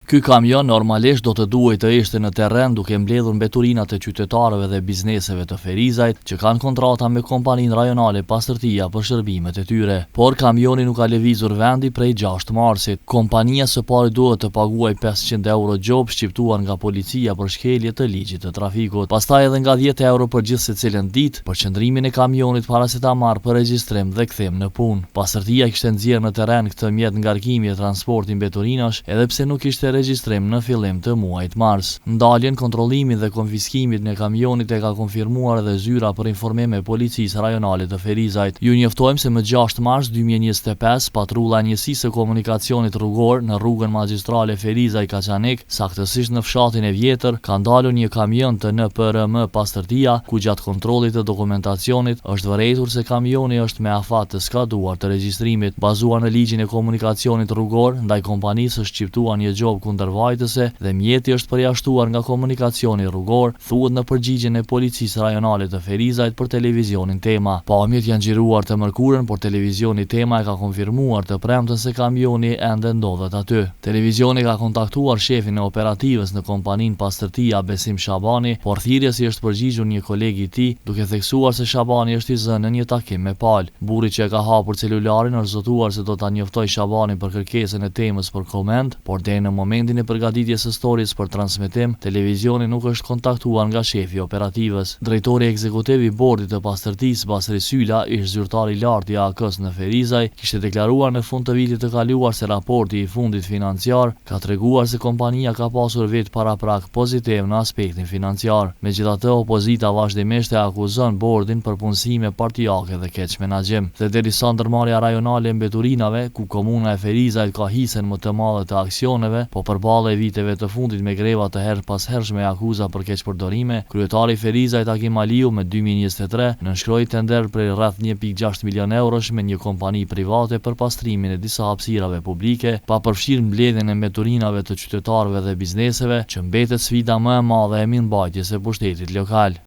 Ky kamion normalisht do të duhej të ishte në terren duke mbledhur mbeturinat e qytetarëve dhe bizneseve të Ferizajt që kanë kontrata me kompaninë rajonale pastërtia për shërbimet e tyre. Por kamioni nuk ka lëvizur vendi prej 6 marsit. Kompania së pari duhet të paguaj 500 euro gjop shqiptuar nga policia për shkelje të ligjit të trafikut. Pastaj edhe nga 10 euro për gjithë secilën ditë për qëndrimin e kamionit para se ta marrë për regjistrim dhe kthim në punë. Pastërtia kishte nxjerrë në terren këtë mjet ngarkimi e transporti mbeturinash edhe pse nuk ishte regjistrim në fillim të muajit mars. Ndaljen, kontrollimin dhe konfiskimit në kamionit e ka konfirmuar edhe zyra për informim e policisë rajonale të Ferizajt. Ju njoftojmë se më 6 mars 2025 patrulla e njësisë së komunikacionit rrugor në rrugën magjistrale Ferizaj-Kaçanik, saktësisht në fshatin e Vjetër, ka ndalur një kamion të NPRM Pastërtia, ku gjatë kontrollit të dokumentacionit është vërejtur se kamioni është me afat të skaduar të regjistrimit. Bazuar në ligjin e komunikacionit rrugor, ndaj kompanisë është shqiptuar një gjop kundërvajtëse dhe mjeti është përjashtuar nga komunikacioni rrugor, thuhet në përgjigjen e policisë rajonale të Ferizajt për televizionin Tema. Pamjet janë xhiruar të mërkurën, por televizioni Tema e ka konfirmuar të premten se kamioni ende ndodhet aty. Televizioni ka kontaktuar shefin e operativës në kompaninë Pastërtia Besim Shabani, por thirrjes i është përgjigjur një koleg i tij, duke theksuar se Shabani është i zënë në një takim me palë. Burri që e ka hapur celularin është zotuar se do ta njoftoj Shabanin për kërkesën e Temës për koment, por deri në momentin e përgatitjes së stories për transmetim, televizioni nuk është kontaktuar nga shefi i operativës. Drejtori ekzekutiv i bordit të pastërtisë Basri Syla, ish zyrtar i lartë i AK-s në Ferizaj, kishte deklaruar në fund të vitit të kaluar se raporti i fundit financiar ka treguar se kompania ka pasur vetë paraprak pozitiv në aspektin financiar. Megjithatë, opozita vazhdimisht e akuzon bordin për punësime partijake dhe keq menaxhim. Dhe derisa ndërmarrja rajonale e mbeturinave, ku komuna e Ferizajt ka hisen më të madhe të aksioneve, po përballë viteve të fundit me greva të herë pas hershme akuza për keqpërdorime, kryetari i Ferizajt Hakim Aliu me 2023 nënshkroi tender për rreth 1.6 milion eurosh me një kompani private për pastrimin e disa hapësirave publike, pa përfshirë mbledhjen e mbeturinave të qytetarëve dhe bizneseve, që mbetet sfida më e madhe e mirëmbajtjes së pushtetit lokal.